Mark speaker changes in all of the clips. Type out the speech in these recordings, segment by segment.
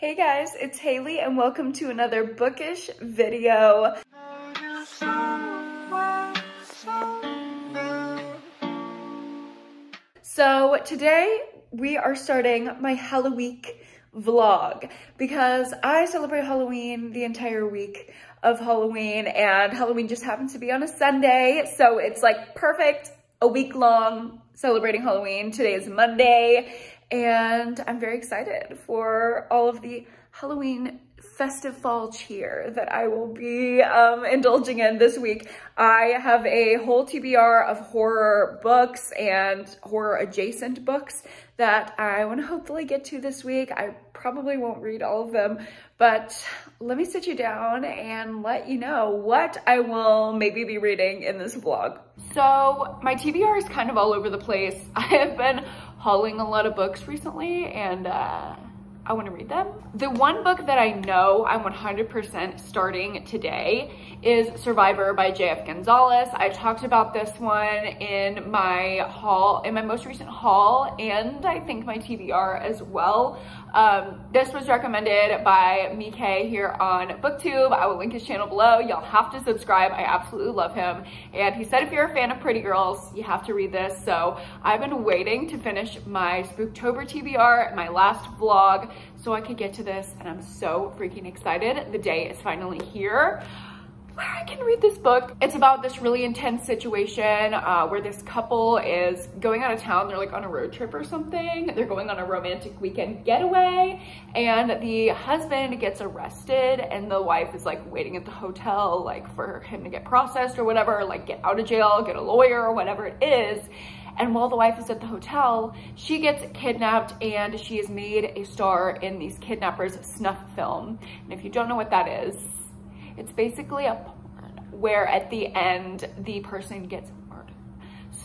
Speaker 1: Hey guys, it's Haley and welcome to another bookish video. So today we are starting my Halloween vlog because I celebrate Halloween the entire week of Halloween, and Halloween just happens to be on a Sunday. So it's like perfect, a week long celebrating Halloween. Today is Monday and I'm very excited for all of the Halloween festive fall cheer that I will be indulging in this week. I have a whole TBR of horror books and horror adjacent books that I want to hopefully get to this week. I probably won't read all of them, but let me sit you down and let you know what I will maybe be reading in this vlog. So my TBR is kind of all over the place. I have been hauling a lot of books recently and I want to read them. The one book that I know I'm 100% starting today is Survivor by J.F. Gonzalez. I talked about this one in my haul, in my most recent haul, and I think my TBR as well. This was recommended by Mike here on BookTube. I will link his channel below. Y'all have to subscribe. I absolutely love him. And he said if you're a fan of pretty girls, you have to read this. So I've been waiting to finish my Spooktober TBR, my last vlog, so I could get to this, and I'm so freaking excited. The day is finally here where I can read this book. It's about this really intense situation where this couple is going out of town. They're like on a road trip or something. They're going on a romantic weekend getaway, and the husband gets arrested and the wife is like waiting at the hotel like for him to get processed or whatever, like get out of jail, get a lawyer or whatever it is. And while the wife is at the hotel, she gets kidnapped and she is made a star in these kidnappers' snuff film. And if you don't know what that is, it's basically a porn where at the end, the person gets murdered.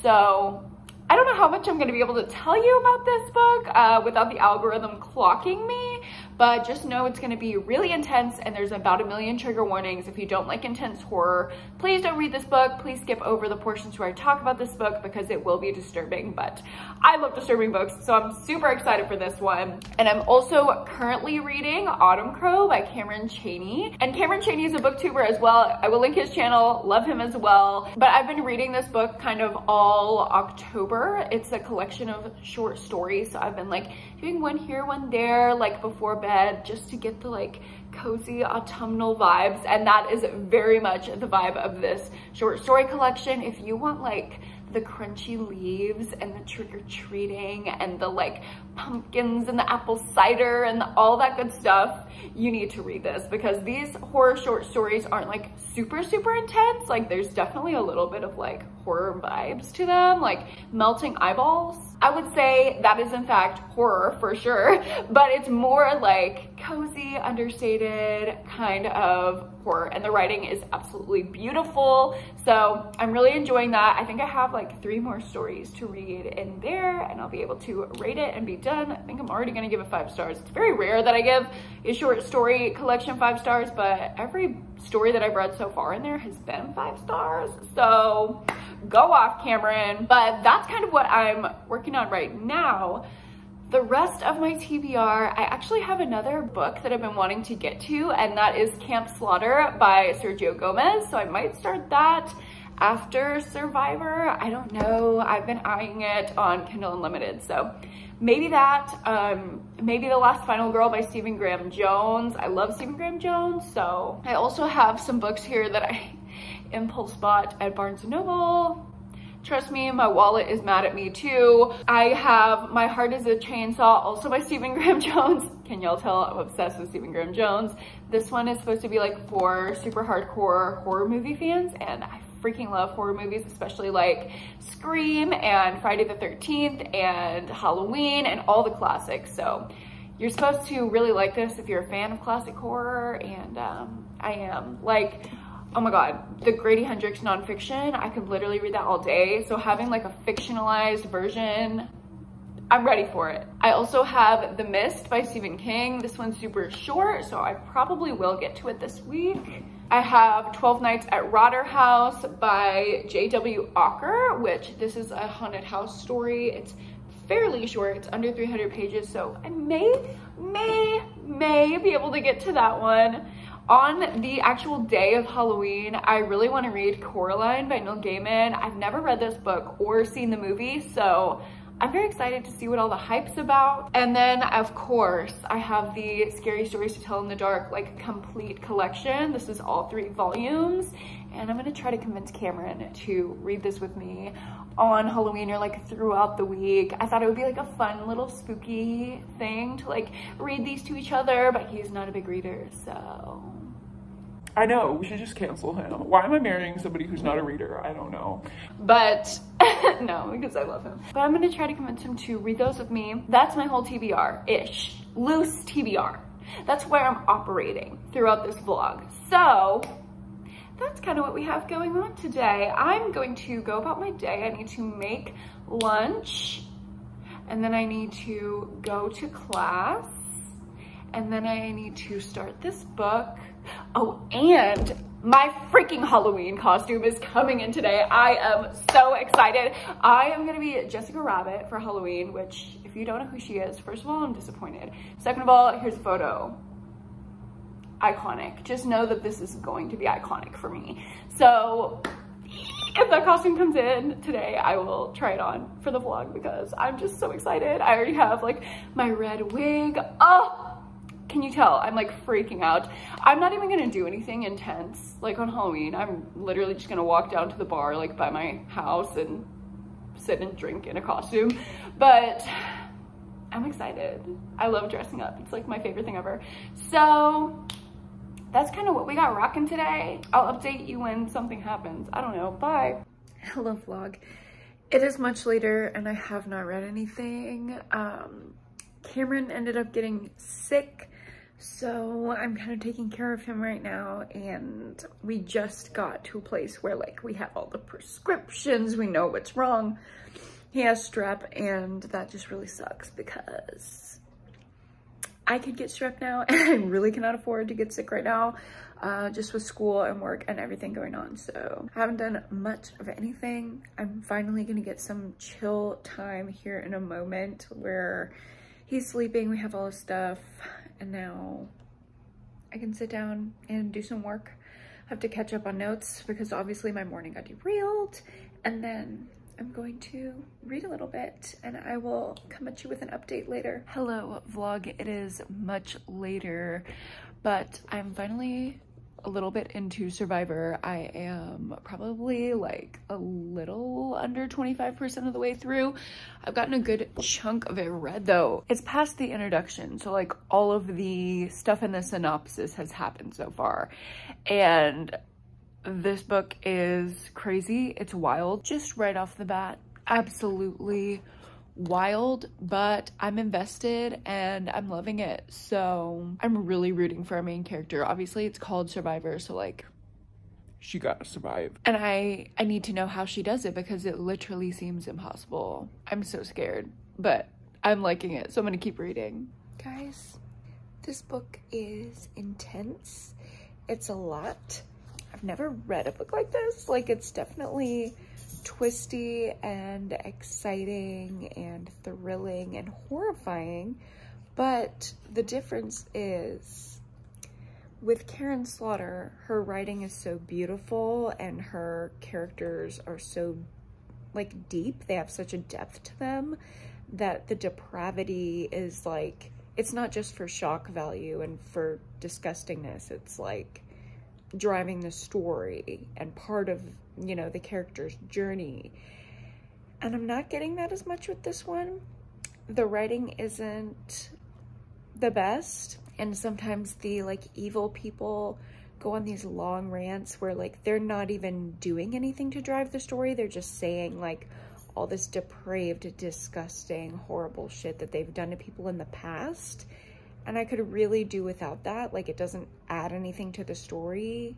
Speaker 1: So I don't know how much I'm gonna be able to tell you about this book without the algorithm clocking me, but just know it's gonna be really intense and there's about 1 million trigger warnings. If you don't like intense horror, please don't read this book. Please skip over the portions where I talk about this book because it will be disturbing, but I love disturbing books, so I'm super excited for this one. And I'm also currently reading Autumn Crow by Cameron Chaney. And Cameron Chaney is a booktuber as well. I will link his channel, love him as well. But I've been reading this book kind of all October. It's a collection of short stories, so I've been like doing one here, one there, like before bed, just to get the like cozy autumnal vibes. And that is very much the vibe of this short story collection. If you want like the crunchy leaves and the trick-or-treating and the like pumpkins and the apple cider and all that good stuff, you need to read this because these horror short stories aren't like super intense. Like there's definitely a little bit of like horror vibes to them, like melting eyeballs. I would say that is in fact horror for sure, but it's more like cozy, understated kind of horror, and the writing is absolutely beautiful. So I'm really enjoying that. I think I have like 3 more stories to read in there and I'll be able to rate it and be done. I think I'm already gonna give it 5 stars. It's very rare that I give a short story collection 5 stars, but every story that I've read so far in there has been 5 stars. So go off, Cameron. But that's kind of what I'm working on right now. The rest of my TBR, I actually have another book that I've been wanting to get to, and that is Camp Slaughter by Sergio Gomez. So I might start that after Survivor. I don't know. I've been eyeing it on Kindle Unlimited. So maybe that, maybe The Last Final Girl by Stephen Graham Jones. I love Stephen Graham Jones. So I also have some books here that I impulse bought at Barnes & Noble. Trust me, my wallet is mad at me too. I have My Heart is a Chainsaw, also by Stephen Graham Jones. Can y'all tell I'm obsessed with Stephen Graham Jones? This one is supposed to be like for super hardcore horror movie fans, and I freaking love horror movies, especially like Scream and Friday the 13th and Halloween and all the classics. So you're supposed to really like this if you're a fan of classic horror, and I am. Like, oh my God, the Grady Hendrix nonfiction, I could literally read that all day. So having like a fictionalized version, I'm ready for it. I also have The Mist by Stephen King. This one's super short, so I probably will get to it this week. I have 12 Nights at Rotter House by J.W. Ocker, which this is a haunted house story. It's fairly short, it's under 300 pages, so I may may be able to get to that one. On the actual day of Halloween, I really want to read Coraline by Neil Gaiman. I've never read this book or seen the movie, so I'm very excited to see what all the hype's about. And then, of course, I have the Scary Stories to Tell in the Dark, like, complete collection. This is all 3 volumes, and I'm gonna try to convince Cameron to read this with me on Halloween or like throughout the week. I thought it would be like a fun little spooky thing to like read these to each other, but he's not a big reader, so.
Speaker 2: I know, we should just cancel him. Why am I marrying somebody who's not a reader? I don't know.
Speaker 1: But no, because I love him. But I'm gonna try to convince him to read those with me. That's my whole TBR-ish, loose TBR. That's where I'm operating throughout this vlog. So that's kind of what we have going on today. I'm going to go about my day. I need to make lunch, and then I need to go to class, and then I need to start this book. Oh, and my freaking Halloween costume is coming in today. I am so excited. I am gonna be Jessica Rabbit for Halloween, which if you don't know who she is, first of all, I'm disappointed. Second of all, here's a photo. Iconic. Just know that this is going to be iconic for me. So if that costume comes in today, I will try it on for the vlog because I'm just so excited. I already have like my red wig. Oh, can you tell? I'm like freaking out. I'm not even gonna do anything intense like on Halloween. I'm literally just gonna walk down to the bar like by my house and sit and drink in a costume. But I'm excited. I love dressing up. It's like my favorite thing ever. So that's kind of what we got rocking today. I'll update you when something happens. I don't know. Bye. Hello, vlog. It is much later and I have not read anything. Cameron ended up getting sick, so I'm kind of taking care of him right now, and we just got to a place where like we have all the prescriptions, we know what's wrong. He has strep, and that just really sucks because I could get strep now and I really cannot afford to get sick right now, just with school and work and everything going on. So I haven't done much of anything. I'm finally gonna get some chill time here in a moment where he's sleeping, we have all his stuff, and now I can sit down and do some work. I have to catch up on notes because obviously my morning got derailed, and then I'm going to read a little bit and I will come at you with an update later. Hello vlog, it is much later, but I'm finally a little bit into Survivor. I am probably like a little under 25% of the way through. I've gotten a good chunk of it read though. It's past the introduction, so like all of the stuff in the synopsis has happened so far. And this book is crazy. It's wild. Just right off the bat, absolutely wild, but I'm invested and I'm loving it. So I'm really rooting for our main character. Obviously it's called Survivor, so like
Speaker 2: She gotta survive.
Speaker 1: and I need to know how she does it because it literally seems impossible. I'm so scared, but I'm liking it, so I'm gonna keep reading. Guys, this book is intense. It's a lot. I've never read a book like this. Like, it's definitely twisty and exciting and thrilling and horrifying, but the difference is with Karen Slaughter, her writing is so beautiful and her characters are so like deep. They have such a depth to them that the depravity is like, it's not just for shock value and for disgustingness. It's like driving the story and part of, you know, the character's journey. And I'm not getting that as much with this one. The writing isn't the best, and sometimes the like evil people go on these long rants where like they're not even doing anything to drive the story. They're just saying like all this depraved, disgusting, horrible shit that they've done to people in the past. And I could really do without that. Like, it doesn't add anything to the story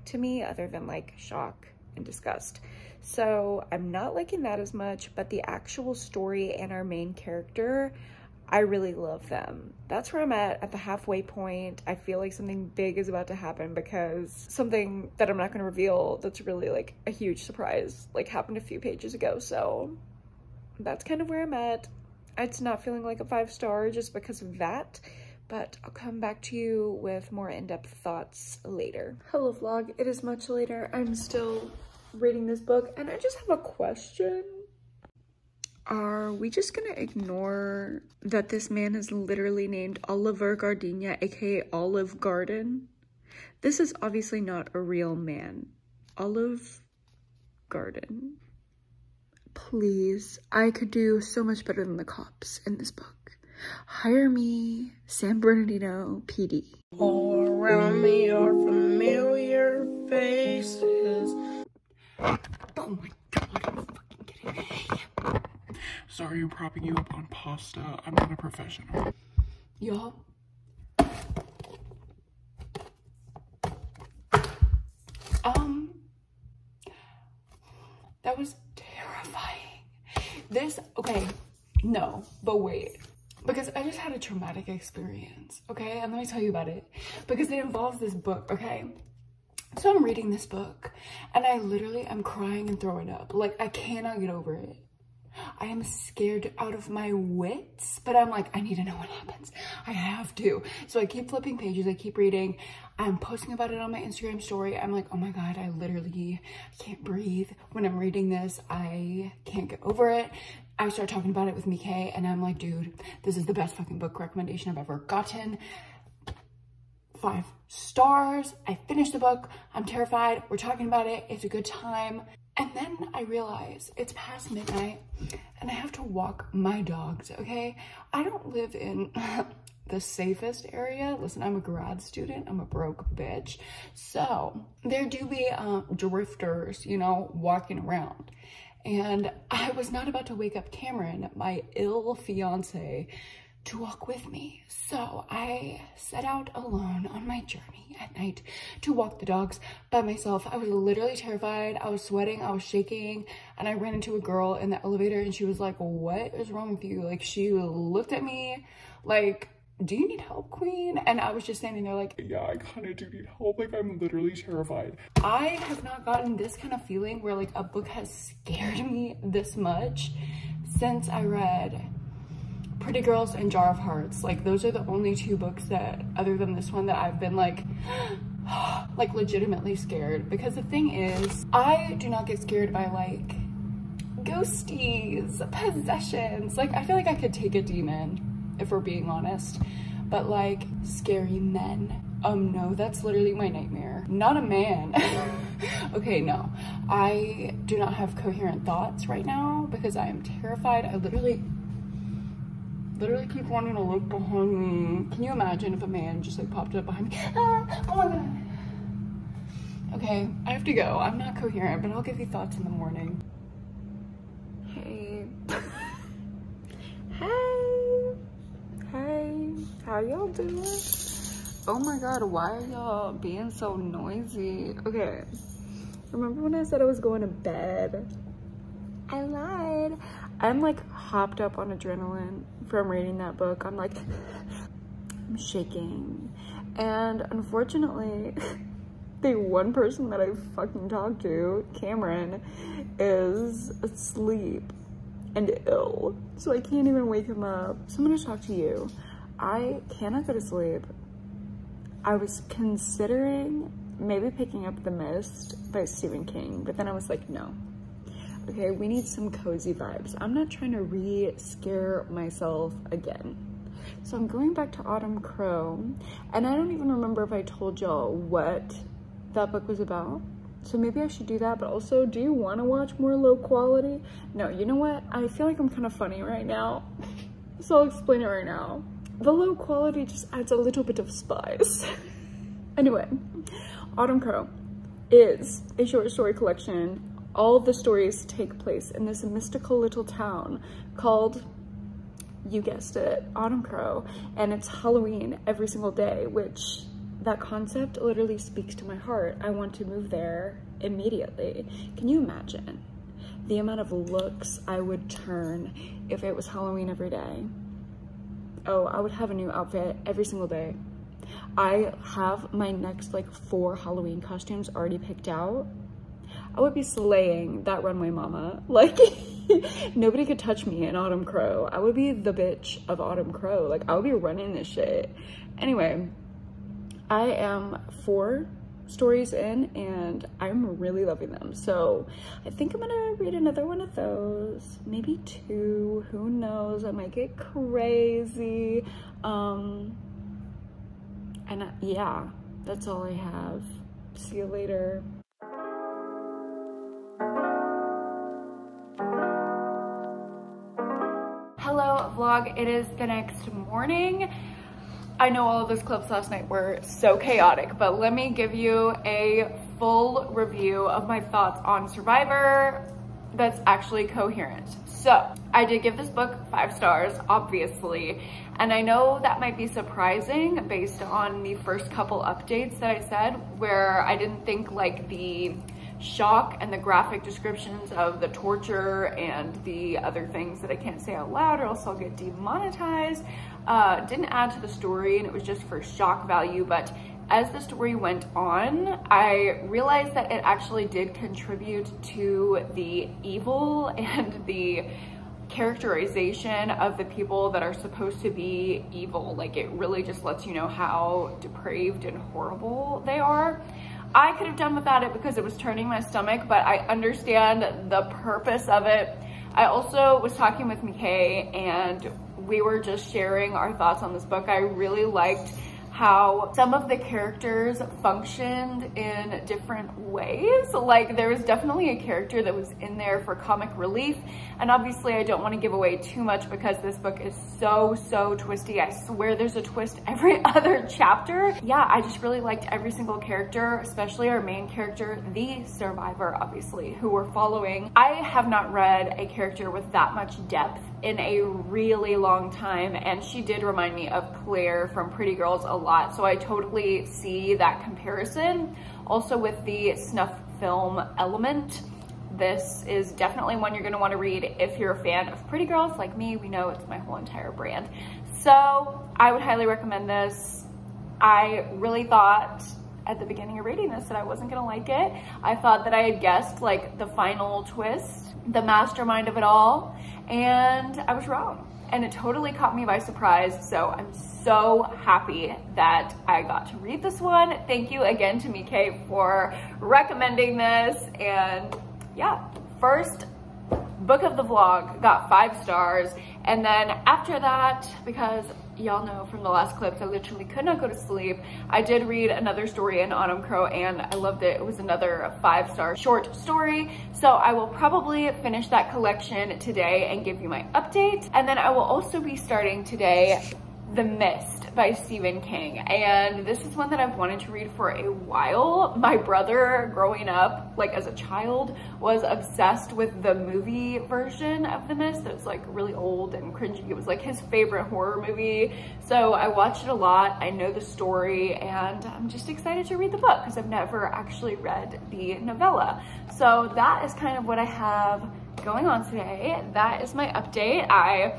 Speaker 1: to me other than like shock and disgust. So I'm not liking that as much, but the actual story and our main character, I really love them. That's where I'm at the halfway point. I feel like something big is about to happen because something that I'm not going to reveal that's really like a huge surprise like happened a few pages ago. So that's kind of where I'm at. It's not feeling like a 5-star just because of that, but I'll come back to you with more in-depth thoughts later. Hello vlog, it is much later. I'm still reading this book and I just have a question. Are we just gonna ignore that this man is literally named Oliver Gardenia, aka Olive Garden? This is obviously not a real man. Olive Garden. Please, I could do so much better than the cops in this book. Hire me, San Bernardino PD.
Speaker 3: All around me are familiar faces.
Speaker 1: Oh my god, I'm fucking kidding me.
Speaker 2: Sorry I'm propping you up on pasta. I'm not a professional.
Speaker 1: Y'all. That was terrifying. Okay, no, but wait. Because I just had a traumatic experience, okay? And let me tell you about it. Because it involves this book, okay? So I'm reading this book and I literally am crying and throwing up. Like, I cannot get over it. I am scared out of my wits, but I'm like, I need to know what happens. I have to. So I keep flipping pages, I keep reading. I'm posting about it on my Instagram story. I'm like, oh my God, I literally can't breathe when I'm reading this. I can't get over it. I start talking about it with Mike and I'm like, dude, this is the best fucking book recommendation I've ever gotten. 5 stars. I finished the book. I'm terrified. We're talking about it. It's a good time. And then I realize it's past midnight and I have to walk my dogs, okay? I don't live in the safest area. Listen, I'm a grad student. I'm a broke bitch. So there do be drifters, you know, walking around. And I was not about to wake up Cameron, my ill fiance, to walk with me. So I set out alone on my journey at night to walk the dogs by myself. I was literally terrified. I was sweating, I was shaking, and I ran into a girl in the elevator and she was like, what is wrong with you? Like, she looked at me like, do you need help, queen? And I was just standing there like,
Speaker 2: Yeah, I kind of do need help. Like, I'm literally terrified.
Speaker 1: I have not gotten this kind of feeling where like a book has scared me this much since I read Pretty Girls and Jar of Hearts. Like, those are the only 2 books that, other than this one, that I've been like legitimately scared. Because the thing is, I do not get scared by like ghosties, possessions. Like, I feel like I could take a demon, if we're being honest, but like scary men, no, that's literally my nightmare. Not a man. Okay, no, I do not have coherent thoughts right now because I am terrified. I literally keep wanting to look behind me. Can you imagine if a man just like popped up behind me? Ah, oh my God. Okay, I have to go. I'm not coherent, but I'll give you thoughts in the morning. Hey. Hey, how y'all doing? Oh my God, why are y'all being so noisy? Okay, remember when I said I was going to bed? I lied. I'm like hopped up on adrenaline from reading that book. I'm like, I'm shaking. And unfortunately, the one person that I fucking talked to, Cameron, is asleep and ill, so I can't even wake him up. So I'm gonna talk to you. I cannot go to sleep. I was considering maybe picking up The Mist by Stephen King, but then I was like, no. Okay, we need some cozy vibes. I'm not trying to re-scare myself again. So I'm going back to Autumn Crow, and I don't even remember if I told y'all what that book was about. So maybe I should do that, but also, do you want to watch more low quality? No, you know what? I feel like I'm kind of funny right now, so I'll explain it right now. The low quality just adds a little bit of spice. Anyway, Autumn Crow is a short story collection. All of the stories take place in this mystical little town called, you guessed it, Autumn Crow, and it's Halloween every single day, which that concept literally speaks to my heart. I want to move there immediately. Can you imagine the amount of looks I would turn if it was Halloween every day? Oh, I would have a new outfit every single day. I have my next like 4 Halloween costumes already picked out. I would be slaying that runway mama. Like, Nobody could touch me in Autumn Crow. I would be the bitch of Autumn Crow. Like, I would be running this shit. Anyway, I am 4 stories in and I'm really loving them. So I think I'm gonna read another one of those, maybe 2, who knows, I might get crazy. And yeah, that's all I have. See you later. Hello vlog, it is the next morning. I know all of those clips last night were so chaotic, but let me give you a full review of my thoughts on Survivor that's actually coherent. So I did give this book 5 stars, obviously, and I know that might be surprising based on the first couple updates that I said, where I didn't think like the shock and the graphic descriptions of the torture and the other things that I can't say out loud or else I'll get demonetized didn't add to the story, and it was just for shock value. But as the story went on, I realized that it actually did contribute to the evil and the characterization of the people that are supposed to be evil. Like, it really just lets you know how depraved and horrible they are. I could have done without it because it was turning my stomach, but I understand the purpose of it. I also was talking with McKay and we were just sharing our thoughts on this book. I really liked how some of the characters functioned in different ways. Like, there was definitely a character that was in there for comic relief, and obviously I don't want to give away too much because this book is so twisty. I swear there's a twist every other chapter. Yeah, I just really liked every single character, especially our main character, the survivor, obviously, who we're following. I have not read a character with that much depth in a really long time, and she did remind me of Claire from Pretty Girls a lot, so I totally see that comparison. Also with the snuff film element, this is definitely one you're gonna wanna read if you're a fan of Pretty Girls like me. We know it's my whole entire brand. So I would highly recommend this. I really thought at the beginning of reading this that I wasn't gonna like it. I thought that I had guessed like the final twist, the mastermind of it all, and I was wrong. And it totally caught me by surprise. So I'm so happy that I got to read this one. Thank you again to Mike for recommending this. And yeah, first book of the vlog got 5 stars. And then after that, because y'all know from the last clips, I literally could not go to sleep, I did read another story in Autumn Crow and I loved it. It was another 5-star short story. So I will probably finish that collection today and give you my update. And then I will also be starting today The Mist by Stephen King. And this is one that I've wanted to read for a while. My brother, growing up, like as a child, was obsessed with the movie version of The Mist. It was like really old and cringy. It was like his favorite horror movie. So I watched it a lot. I know the story and I'm just excited to read the book because I've never actually read the novella. So that is kind of what I have going on today. That is my update. I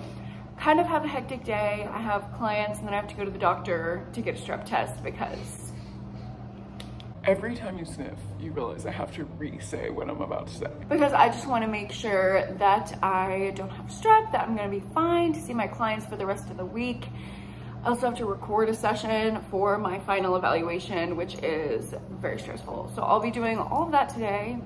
Speaker 1: kind of have a hectic day. I have clients and then I have to go to the doctor to get a strep test because
Speaker 2: Every time you sniff, you realize I have to re-say what I'm about to say.
Speaker 1: Because I just want to make sure that I don't have strep, that I'm going to be fine to see my clients for the rest of the week. I also have to record a session for my final evaluation, which is very stressful. So I'll be doing all of that today,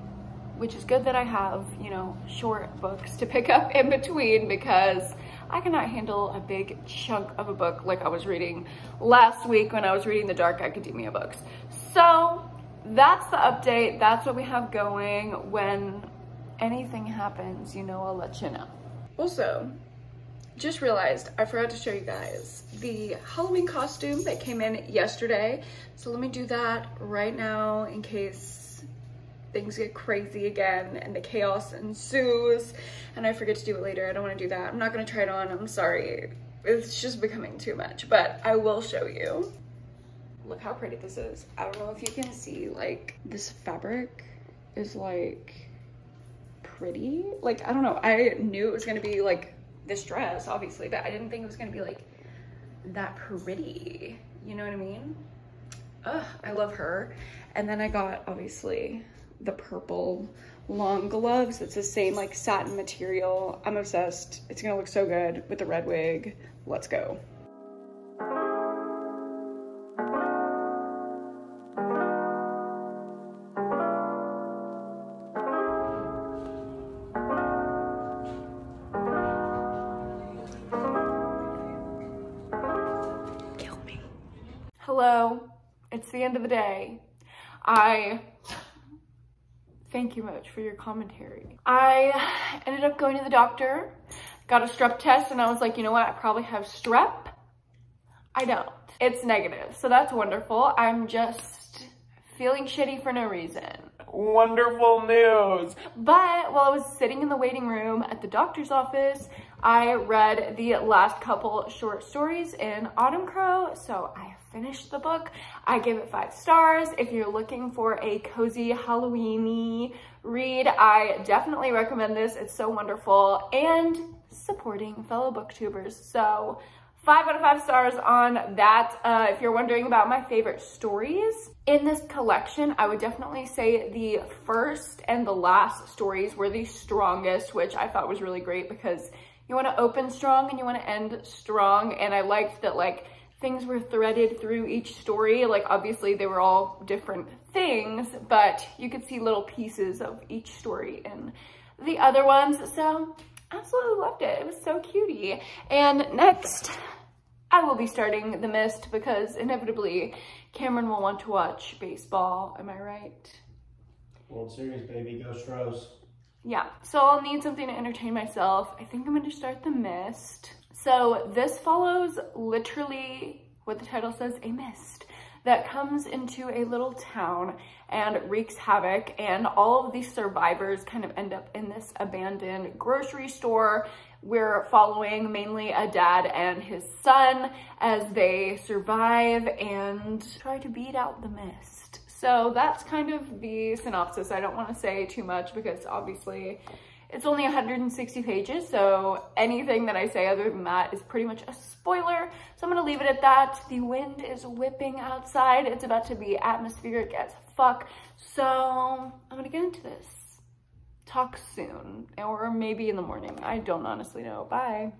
Speaker 1: which is good that I have, you know, short books to pick up in between because I cannot handle a big chunk of a book like I was reading last week when I was reading the dark academia books. So that's the update. That's what we have going. When anything happens, you know, I'll let you know. Also, just realized I forgot to show you guys the Halloween costume that came in yesterday. So let me do that right now in case things get crazy again and the chaos ensues and I forget to do it later. I don't want to do that. I'm not going to try it on. I'm sorry. It's just becoming too much, but I will show you. Look how pretty this is. I don't know if you can see, like, this fabric is like pretty. Like, I don't know. I knew it was going to be like this dress, obviously, but I didn't think it was going to be like that pretty. You know what I mean? Ugh, I love her. And then I got, obviously, the purple long gloves. It's the same like satin material. I'm obsessed. It's gonna look so good with the red wig. Let's go. Hello, it's the end of the day. Thank you much for your commentary. I ended up going to the doctor, got a strep test, and I was like, you know what? I probably have strep. I don't. It's negative, so that's wonderful. I'm just feeling shitty for no reason.
Speaker 2: Wonderful news.
Speaker 1: But while I was sitting in the waiting room at the doctor's office, I read the last couple short stories in Autumn Crow, so I finished the book. I gave it 5 stars. If you're looking for a cozy Halloween-y read, I definitely recommend this. It's so wonderful and supporting fellow booktubers. So 5 out of 5 stars on that. If you're wondering about my favorite stories in this collection, I would definitely say the first and the last stories were the strongest, which I thought was really great because you want to open strong and you want to end strong. And I liked that like things were threaded through each story. Like obviously they were all different things, but you could see little pieces of each story in the other ones. So absolutely loved it. It was so cutie. And next, I will be starting The Mist because inevitably Cameron will want to watch baseball. Am I right?
Speaker 3: World Series, baby. Go Stros.
Speaker 1: Yeah, so I'll need something to entertain myself. I think I'm going to start The Mist. So this follows literally what the title says, a mist that comes into a little town and wreaks havoc, and all of these survivors kind of end up in this abandoned grocery store. We're following mainly a dad and his son as they survive and try to beat out the mist. So that's kind of the synopsis. I don't want to say too much because obviously it's only 160 pages, so anything that I say other than that is pretty much a spoiler. So I'm gonna leave it at that. The wind is whipping outside. It's about to be atmospheric as fuck. So I'm gonna get into this. Talk soon, or maybe in the morning. I don't honestly know. Bye.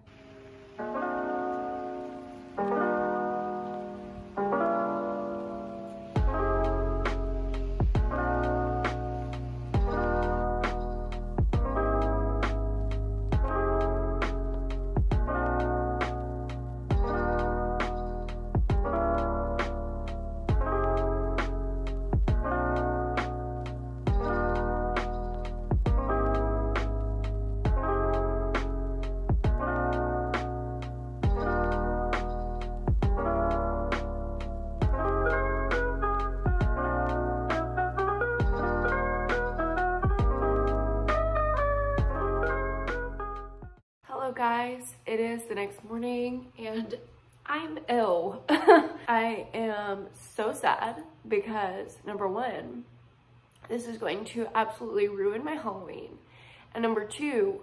Speaker 1: Guys, it is the next morning and I'm ill. I am so sad because number one, this is going to absolutely ruin my Halloween. And number two,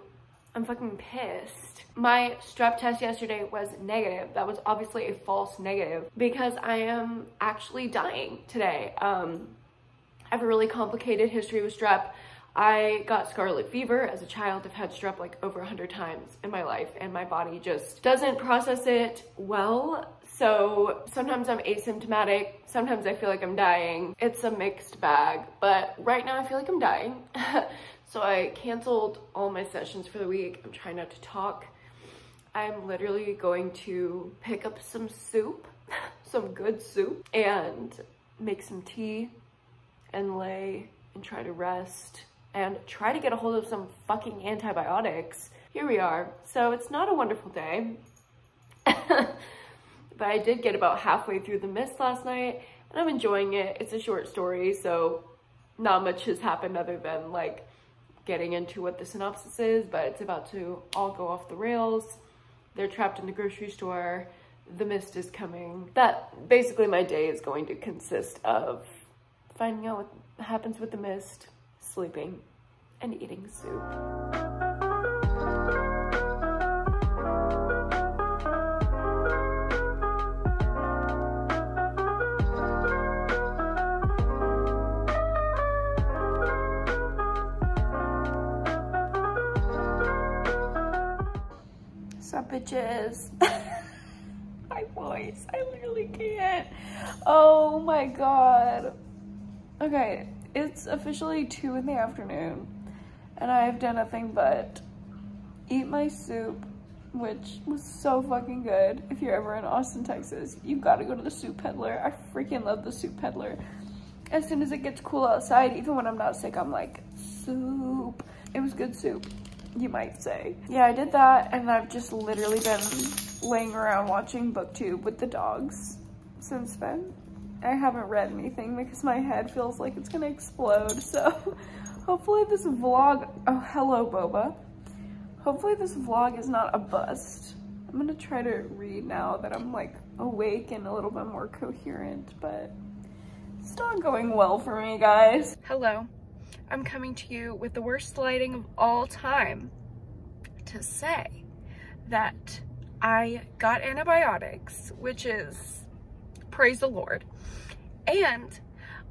Speaker 1: I'm fucking pissed. My strep test yesterday was negative. That was obviously a false negative because I am actually dying today. I have a really complicated history with strep. I got scarlet fever as a child. I've had strep like over 100 times in my life and my body just doesn't process it well. So sometimes I'm asymptomatic. Sometimes I feel like I'm dying. It's a mixed bag, but right now I feel like I'm dying. So I canceled all my sessions for the week. I'm trying not to talk. I'm literally going to pick up some soup, some good soup, and make some tea and lay and try to rest and try to get a hold of some fucking antibiotics. Here we are. So it's not a wonderful day, but I did get about halfway through The Mist last night and I'm enjoying it. It's a short story, so not much has happened other than like getting into what the synopsis is, but it's about to all go off the rails. They're trapped in the grocery store. The mist is coming. That basically my day is going to consist of finding out what happens with the mist, sleeping, and eating soup. bitches. My voice, I literally can't. Oh my God. Okay, it's officially 2 in the afternoon and I've done nothing but eat my soup, which was so fucking good. If you're ever in Austin, Texas, you've got to go to the Soup Peddler. I freaking love the Soup Peddler. As soon as it gets cool outside, even when I'm not sick, I'm like, soup. It was good soup, you might say. Yeah, I did that, and I've just literally been laying around watching BookTube with the dogs since then. I haven't read anything because my head feels like it's gonna explode, so hopefully this vlog, oh, hello, Boba. Hopefully this vlog is not a bust. I'm gonna try to read now that I'm like awake and a little bit more coherent, but it's not going well for me, guys. Hello, I'm coming to you with the worst lighting of all time to say that I got antibiotics, which is, praise the Lord, and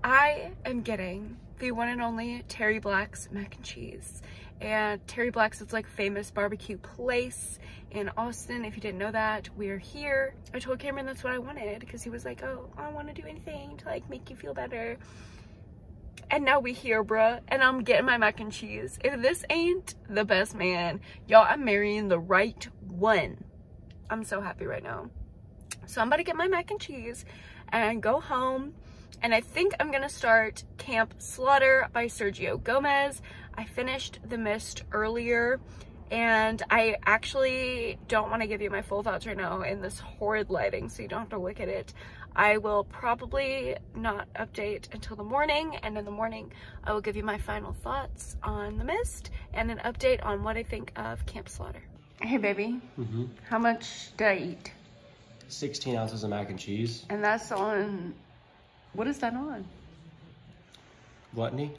Speaker 1: I am getting the one and only Terry Black's mac and cheese. And Terry Black's is like famous barbecue place in Austin. If you didn't know that, we're here. I told Cameron that's what I wanted because he was like, oh, I don't want to do anything to like make you feel better. And now we here, bruh, and I'm getting my mac and cheese. If this ain't the best man, y'all, I'm marrying the right one. I'm so happy right now. So I'm about to get my mac and cheese and go home. And I think I'm gonna start Camp Slaughter by Sergio Gomez. I finished The Mist earlier, and I actually don't want to give you my full thoughts right now in this horrid lighting, so you don't have to look at it. I will probably not update until the morning, and in the morning I will give you my final thoughts on The Mist and an update on what I think of Camp Slaughter. Hey baby, How much did I eat?
Speaker 3: 16 ounces of mac and cheese.
Speaker 1: And that's on, what is that on?
Speaker 3: Gluttony.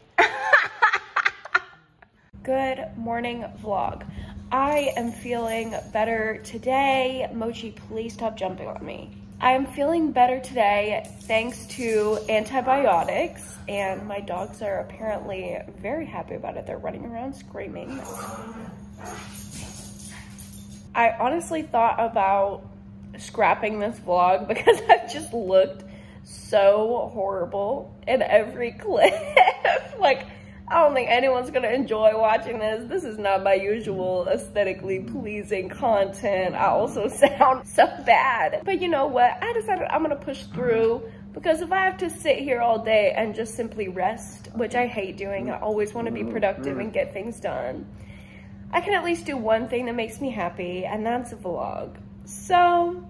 Speaker 1: Good morning vlog. I am feeling better today. Mochi, please stop jumping on me. I am feeling better today thanks to antibiotics, and my dogs are apparently very happy about it. They're running around screaming. I honestly thought about scrapping this vlog because I've just looked so horrible in every clip. Like, I don't think anyone's gonna enjoy watching this. This is not my usual aesthetically pleasing content. I also sound so bad. But you know what? I decided I'm gonna push through, because if I have to sit here all day and just simply rest, which I hate doing, I always wanna be productive and get things done, I can at least do one thing that makes me happy, and that's a vlog. So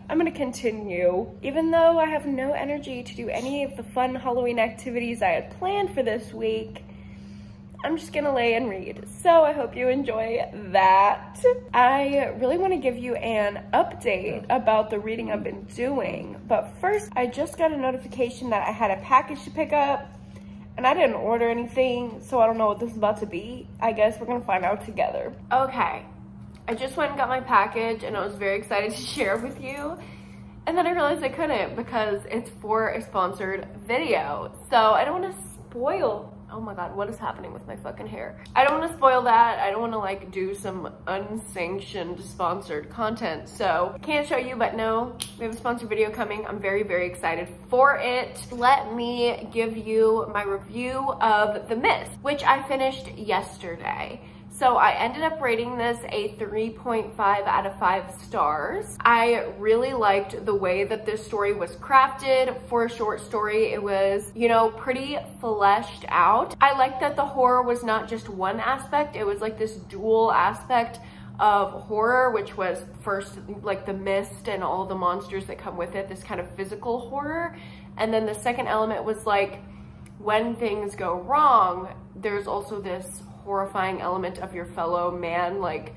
Speaker 1: I'm gonna continue, even though I have no energy to do any of the fun Halloween activities I had planned for this week. I'm just gonna lay and read. So I hope you enjoy that. I really wanna give you an update about the reading I've been doing. But first, I just got a notification that I had a package to pick up, and I didn't order anything, so I don't know what this is about to be. I guess we're gonna find out together. Okay, I just went and got my package, and I was very excited to share it with you. And then I realized I couldn't because it's for a sponsored video. So I don't wanna spoil, oh my God, what is happening with my fucking hair? I don't wanna spoil that. I don't wanna like do some unsanctioned sponsored content. So can't show you, but no, we have a sponsored video coming. I'm very, very excited for it. Let me give you my review of The Mist, which I finished yesterday. So I ended up rating this a 3.5 out of 5 stars. I really liked the way that this story was crafted. For a short story, it was, you know, pretty fleshed out. I liked that the horror was not just one aspect. It was like this dual aspect of horror, which was first like the mist and all the monsters that come with it, this kind of physical horror. And then the second element was like, when things go wrong, there's also this horrifying element of your fellow man like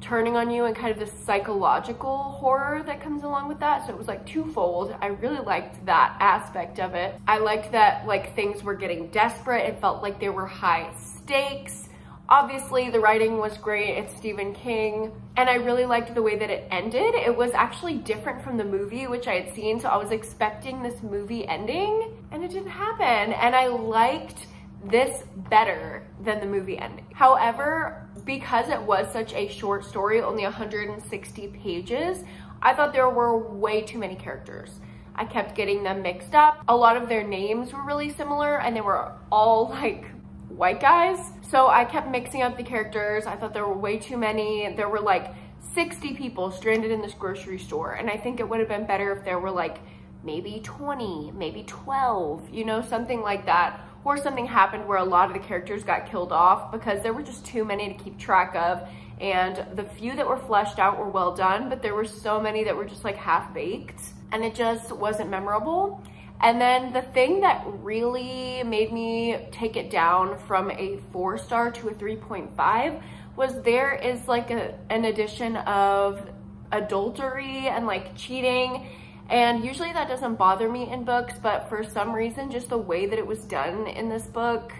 Speaker 1: turning on you, and kind of this psychological horror that comes along with that. So it was like twofold. I really liked that aspect of it. I liked that like things were getting desperate. It felt like they were high stakes. Obviously the writing was great. It's Stephen King. And I really liked the way that it ended. It was actually different from the movie, which I had seen. So I was expecting this movie ending and it didn't happen. And I liked
Speaker 4: this better than the movie ending. However, because it was such a short story, only 160 pages, I thought there were way too many characters. I kept getting them mixed up. A lot of their names were really similar and they were all like white guys. So I kept mixing up the characters. I thought there were way too many. There were like 60 people stranded in this grocery store. And I think it would have been better if there were like maybe 20, maybe 12, you know, something like that. Or something happened where a lot of the characters got killed off because there were just too many to keep track of. And the few that were fleshed out were well done, but there were so many that were just like half-baked and it just wasn't memorable. And then the thing that really made me take it down from a 4-star to a 3.5 was there is like an addition of adultery and like cheating. And usually that doesn't bother me in books, but for some reason, just the way that it was done in this book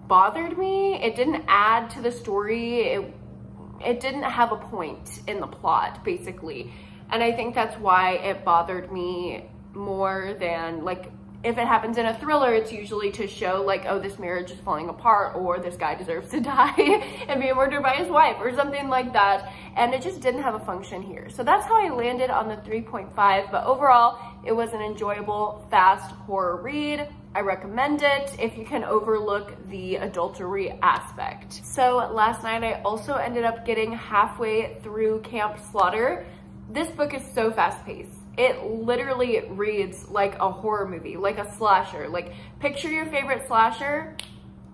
Speaker 4: bothered me. It didn't add to the story. It didn't have a point in the plot, basically. And I think that's why it bothered me more than, like, if it happens in a thriller, it's usually to show like, oh, this marriage is falling apart, or this guy deserves to die and be murdered by his wife or something like that. And it just didn't have a function here. So that's how I landed on the 3.5. But overall, it was an enjoyable, fast horror read. I recommend it if you can overlook the adultery aspect. So last night, I also ended up getting halfway through Camp Slaughter. This book is so fast-paced. It literally reads like a horror movie, like a slasher. Like, picture your favorite slasher.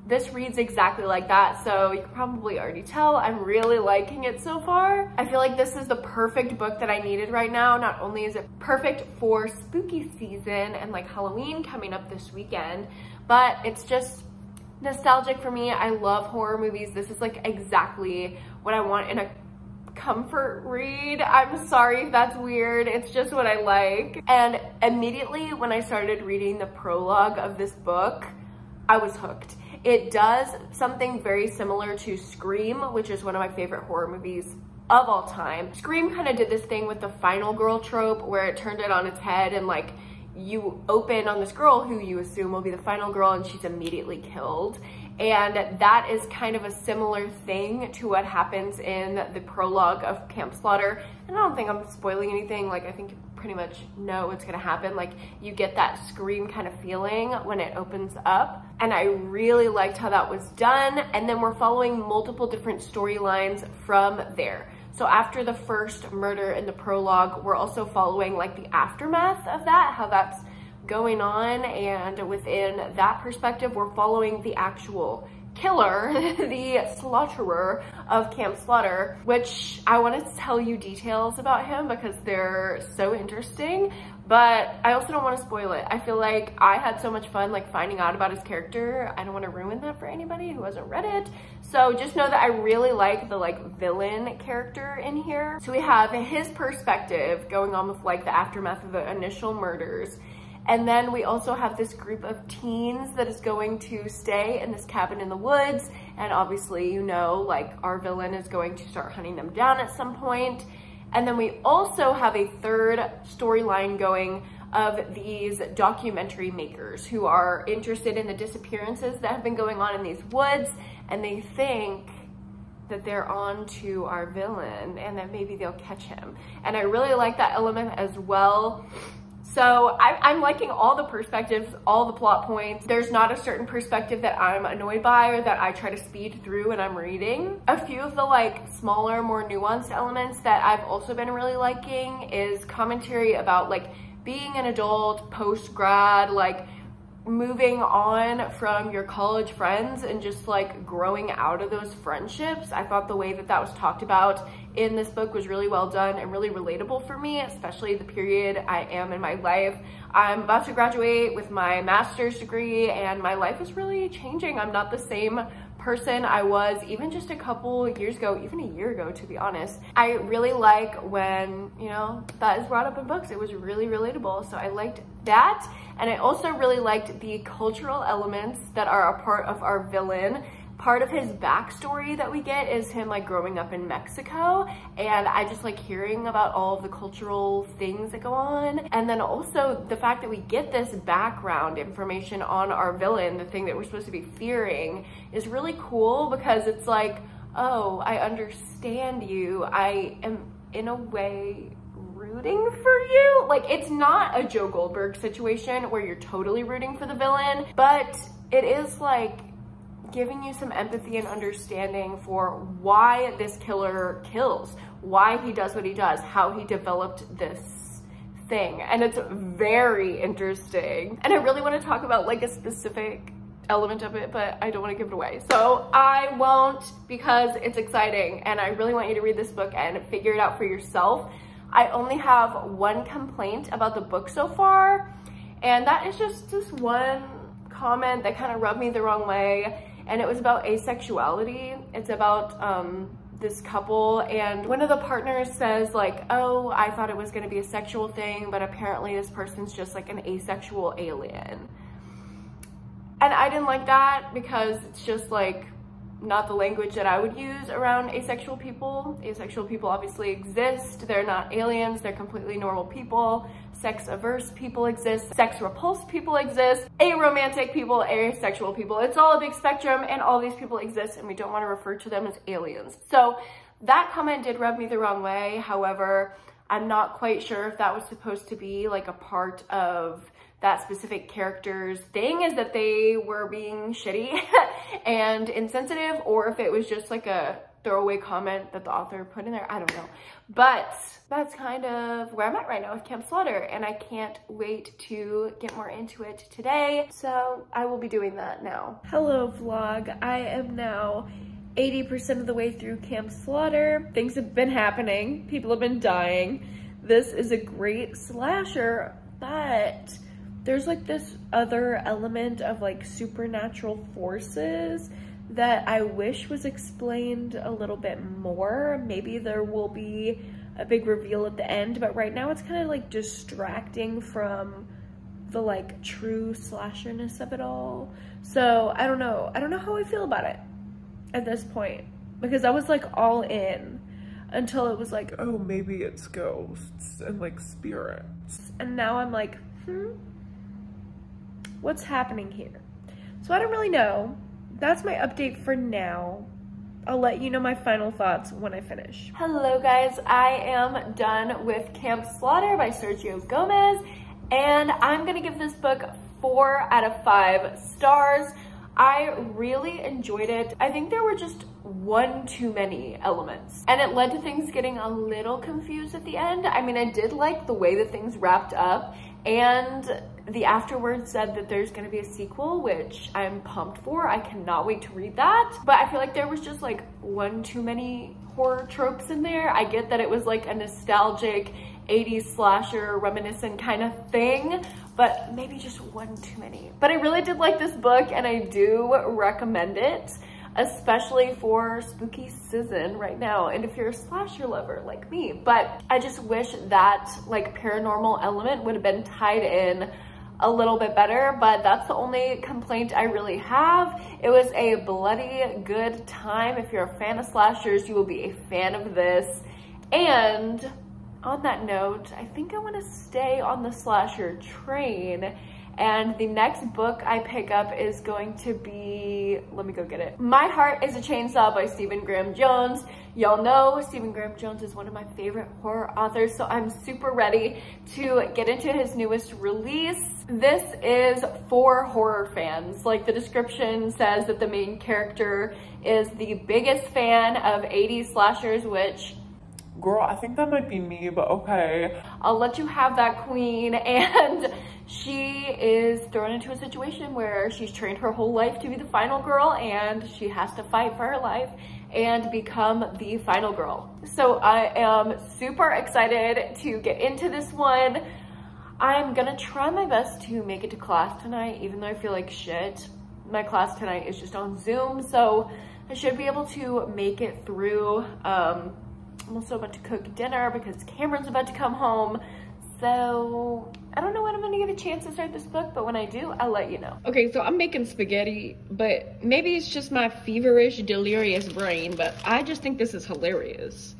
Speaker 4: This reads exactly like that, so you can probably already tell I'm really liking it so far. I feel like this is the perfect book that I needed right now. Not only is it perfect for spooky season and like Halloween coming up this weekend, but it's just nostalgic for me. I love horror movies. This is like exactly what I want in a comfort read. I'm sorry if that's weird. It's just what I like. And immediately when I started reading the prologue of this book, I was hooked. It does something very similar to Scream, which is one of my favorite horror movies of all time. Scream kind of did this thing with the final girl trope where it turned it on its head and like you open on this girl who you assume will be the final girl and she's immediately killed. And that is kind of a similar thing to what happens in the prologue of Camp Slaughter. And I don't think I'm spoiling anything. Like, I think you pretty much know what's gonna happen. Like, you get that Scream kind of feeling when it opens up. And I really liked how that was done. And then we're following multiple different storylines from there. So after the first murder in the prologue, we're also following like the aftermath of that, how that's going on, and within that perspective, we're following the actual killer, the slaughterer of Camp Slaughter, which I want to tell you details about him because they're so interesting, but I also don't want to spoil it. I feel like I had so much fun like finding out about his character. I don't want to ruin that for anybody who hasn't read it. So just know that I really like the like villain character in here. So we have his perspective going on with like the aftermath of the initial murders. And then we also have this group of teens that is going to stay in this cabin in the woods. And obviously, you know, like our villain is going to start hunting them down at some point. And then we also have a third storyline going of these documentary makers who are interested in the disappearances that have been going on in these woods. And they think that they're on to our villain and that maybe they'll catch him. And I really like that element as well. So I'm liking all the perspectives, all the plot points. There's not a certain perspective that I'm annoyed by or that I try to speed through when I'm reading. A few of the like smaller, more nuanced elements that I've also been really liking is commentary about like being an adult, post-grad, like moving on from your college friends and just like growing out of those friendships. I thought the way that that was talked about in this book was really well done and really relatable for me, especially the period I am in my life. I'm about to graduate with my master's degree and my life is really changing. I'm not the same person I was even just a couple years ago, even a year ago, to be honest. I really like when, you know, that is brought up in books. It was really relatable. So I liked that. And I also really liked the cultural elements that are a part of our villain part of his backstory that we get is him like growing up in Mexico, and I just like hearing about all of the cultural things that go on. And then also the fact that we get this background information on our villain, the thing that we're supposed to be fearing, is really cool, because it's like, oh, I understand you. I am in a way rooting for you. Like, it's not a Joe Goldberg situation where you're totally rooting for the villain, but it is like giving you some empathy and understanding for why this killer kills, why he does what he does, how he developed this thing. And it's very interesting. And I really want to talk about like a specific element of it, but I don't want to give it away. So I won't, because it's exciting and I really want you to read this book and figure it out for yourself. I only have one complaint about the book so far, and that is just this one comment that kind of rubbed me the wrong way. And it was about asexuality. It's about this couple, and one of the partners says like, oh, I thought it was gonna be a sexual thing, but apparently this person's just like an asexual alien. And I didn't like that, because it's just like not the language that I would use around asexual people. Asexual people obviously exist. They're not aliens, they're completely normal people. Sex averse people exist, sex repulsed people exist, aromantic people, asexual people. It's all a big spectrum, and all these people exist, and we don't want to refer to them as aliens. So that comment did rub me the wrong way. However, I'm not quite sure if that was supposed to be like a part of that specific character's thing, is that they were being shitty and insensitive, or if it was just like a throwaway comment that the author put in there. I don't know. But that's kind of where I'm at right now with Camp Slaughter, and I can't wait to get more into it today. So I will be doing that now.
Speaker 1: Hello vlog, I am now 80% of the way through Camp Slaughter. Things have been happening, people have been dying. This is a great slasher, but there's like this other element of like supernatural forces that I wish was explained a little bit more. Maybe there will be a big reveal at the end, but right now it's kind of like distracting from the like true slasherness of it all. So I don't know how I feel about it at this point, because I was like all in until it was like,
Speaker 2: oh, maybe it's ghosts and like spirits.
Speaker 1: And now I'm like, what's happening here? So I don't really know. That's my update for now. I'll let you know my final thoughts when I finish.
Speaker 4: Hello guys, I am done with Camp Slaughter by Sergio Gomez, and I'm gonna give this book 4 out of 5 stars. I really enjoyed it. I think there were just one too many elements, and it led to things getting a little confused at the end. I mean, I did like the way that things wrapped up, and the afterwards said that there's gonna be a sequel, which I'm pumped for. I cannot wait to read that. But I feel like there was just like one too many horror tropes in there. I get that it was like a nostalgic 80s slasher reminiscent kind of thing, but maybe just one too many. But I really did like this book, and I do recommend it, especially for spooky season right now, and if you're a slasher lover like me. But I just wish that like paranormal element would have been tied in a little bit better, but that's the only complaint I really have. It was a bloody good time. If you're a fan of slashers, you will be a fan of this. And on that note, I think I want to stay on the slasher train, and the next book I pick up is going to be, let me go get it, My Heart is a Chainsaw by Stephen Graham Jones. Y'all know Stephen Graham Jones is one of my favorite horror authors, so I'm super ready to get into his newest release. This is for horror fans. Like the description says that the main character is the biggest fan of 80s slashers, which,
Speaker 2: girl, I think that might be me, but okay.
Speaker 4: I'll let you have that, queen. And she is thrown into a situation where she's trained her whole life to be the final girl, and she has to fight for her life and become the final girl. So I am super excited to get into this one. I'm gonna try my best to make it to class tonight, even though I feel like shit. My class tonight is just on Zoom, so I should be able to make it through. I'm also about to cook dinner because Cameron's about to come home. So I don't know when I'm gonna get a chance to start this book, but when I do, I'll let you know.
Speaker 5: Okay, so I'm making spaghetti, but maybe it's just my feverish, delirious brain, but I just think this is hilarious.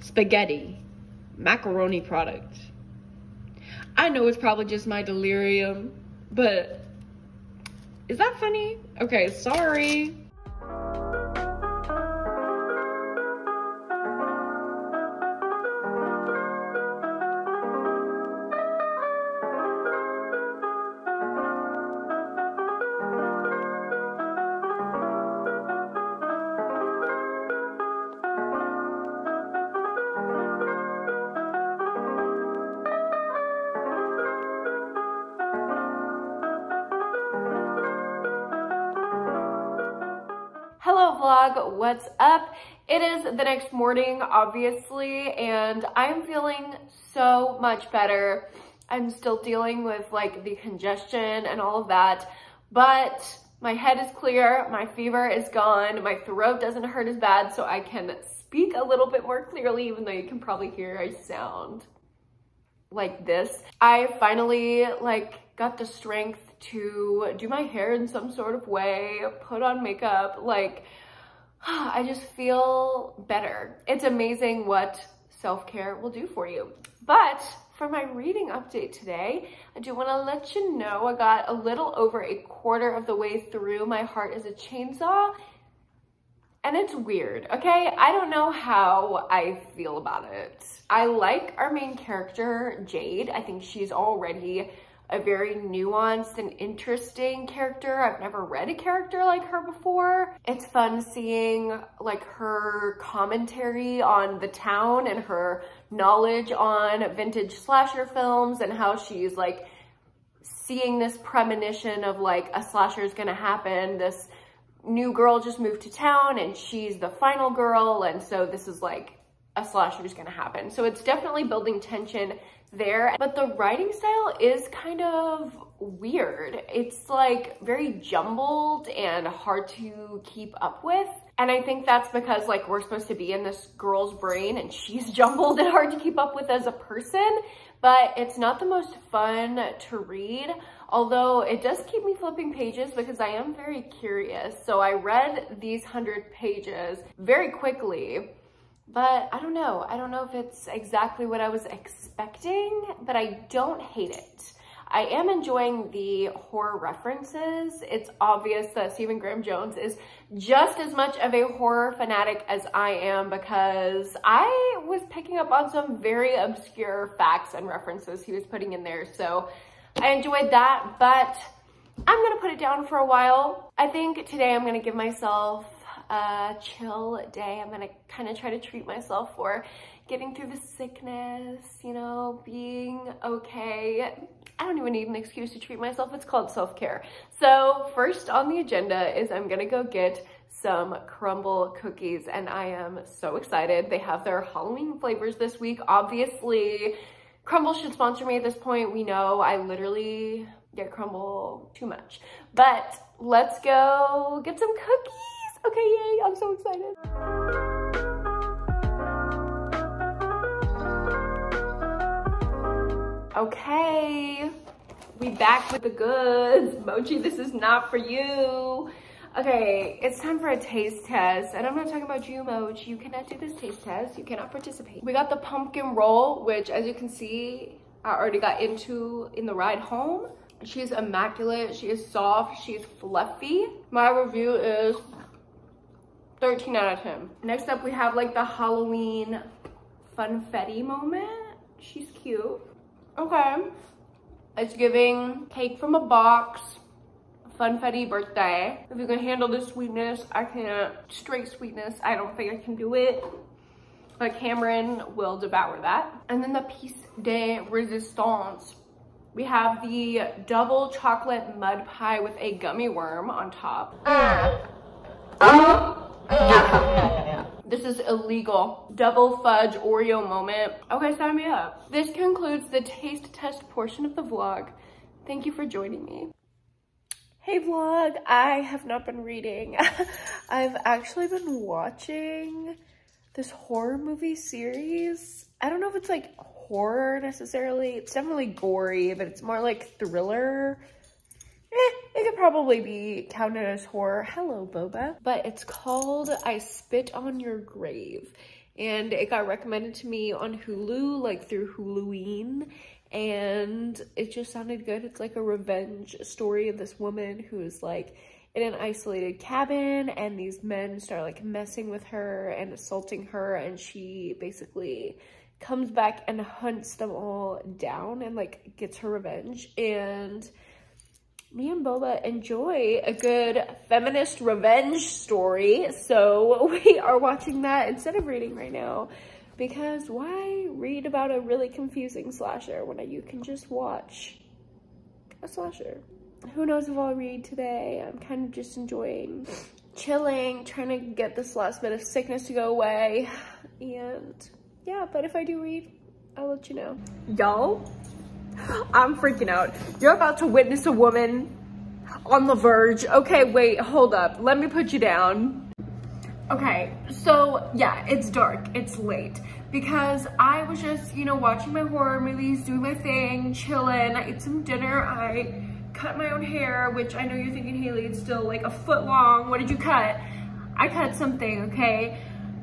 Speaker 5: Spaghetti, macaroni product. I know it's probably just my delirium, but is that funny? Okay, sorry.
Speaker 4: Hello vlog, what's up? It is the next morning, obviously, and I'm feeling so much better. I'm still dealing with like the congestion and all of that, but my head is clear, my fever is gone, my throat doesn't hurt as bad, so I can speak a little bit more clearly, even though you can probably hear I sound like this. I finally got the strength to do my hair in some sort of way, put on makeup, I just feel better. It's amazing what self-care will do for you. But for my reading update today, I do want to let you know I got a little over a quarter of the way through My Heart is a Chainsaw, and it's weird, okay? I don't know how I feel about it. I like our main character, Jade. I think she's already a very nuanced and interesting character. I've never read a character like her before. It's fun seeing her commentary on the town and her knowledge on vintage slasher films and how she's seeing this premonition of a slasher is gonna happen. This new girl just moved to town and she's the final girl, and so this is a slasher is gonna happen. So it's definitely building tension there, but the writing style is kind of weird. It's very jumbled and hard to keep up with. And I think that's because we're supposed to be in this girl's brain and she's jumbled and hard to keep up with as a person, but it's not the most fun to read, although it does keep me flipping pages because I am very curious. So I read these 100 pages very quickly, but I don't know. I don't know if it's exactly what I was expecting, but I don't hate it. I am enjoying the horror references. It's obvious that Stephen Graham Jones is just as much of a horror fanatic as I am, because I was picking up on some very obscure facts and references he was putting in there. So I enjoyed that, but I'm gonna put it down for a while. I think today I'm gonna give myself a chill day. I'm gonna kind of try to treat myself for getting through the sickness, you know, being okay. I don't even need an excuse to treat myself. It's called self-care. So first on the agenda is I'm gonna go get some crumble cookies, and I am so excited. They have their Halloween flavors this week. Obviously, Crumble should sponsor me at this point. We know I literally get Crumble too much, but let's go get some cookies. Okay, yay, I'm so excited. Okay, we back with the goods. Mochi, this is not for you. Okay, it's time for a taste test, and I'm not talking about you, Mochi. You cannot do this taste test. You cannot participate. We got the pumpkin roll, which, as you can see, I already got into in the ride home. She's immaculate. She is soft. She's fluffy. My review is 13 out of 10. Next up, we have the Halloween funfetti moment. She's cute. Okay. It's giving cake from a box, funfetti birthday. If you can handle the sweetness, I can't. Straight sweetness, I don't think I can do it. But Cameron will devour that. And then the piece de resistance. We have the double chocolate mud pie with a gummy worm on top. This is illegal. Double fudge Oreo moment. Okay, sign me up. This concludes the taste test portion of the vlog. Thank you for joining me. Hey vlog, I have not been reading. I've actually been watching this horror movie series. I don't know if it's horror necessarily. It's definitely gory, but it's more like thriller. It could probably be counted as horror. Hello, Boba. But it's called I Spit on Your Grave. And it got recommended to me on Hulu, like through Huluween. And it just sounded good. It's like a revenge story of this woman who's like in an isolated cabin, and these men start like messing with her and assaulting her, and she basically comes back and hunts them all down and like gets her revenge. And me and Boba enjoy a good feminist revenge story, so we are watching that instead of reading right now, because why read about a really confusing slasher when you can just watch a slasher? Who knows if I'll read today. I'm kind of just enjoying chilling, trying to get this last bit of sickness to go away. And yeah, but if I do read, I'll let you know. Y'all, I'm freaking out. You're about to witness a woman on the verge. Okay, wait, hold up. Let me put you down. Okay, so yeah, it's dark, it's late, because I was just, you know, watching my horror movies, doing my thing, chilling. I ate some dinner, I cut my own hair, which I know you're thinking, Haley, it's still like a foot long. What did you cut? I cut something, okay?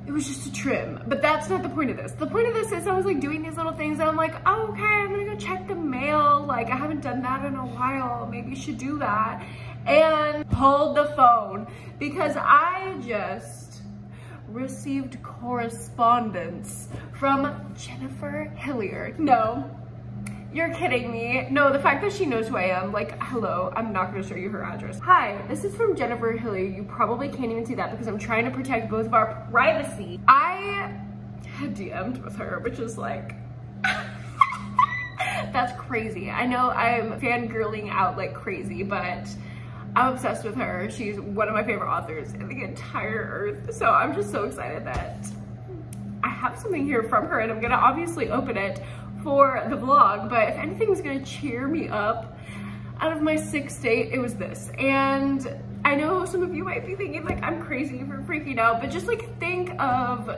Speaker 4: It was just a trim, but that's not the point of this. The point of this is I was like doing these little things and I'm like, oh, okay, I'm gonna go check the mail. Like, I haven't done that in a while. Maybe you should do that. And pulled the phone because I just received correspondence from Jennifer Hilliard. No. You're kidding me. No, the fact that she knows who I am, like, hello, I'm not gonna show you her address. Hi, this is from Jennifer Hilliard. You probably can't even see that because I'm trying to protect both of our privacy. I had DM'd with her, which is like, that's crazy. I know I'm fangirling out like crazy, but I'm obsessed with her. She's one of my favorite authors in the entire earth. So I'm just so excited that I have something here from her, and I'm gonna obviously open it for the vlog, but if anything was gonna cheer me up out of my sick state, it was this. And I know some of you might be thinking like I'm crazy for freaking out, but just like think of,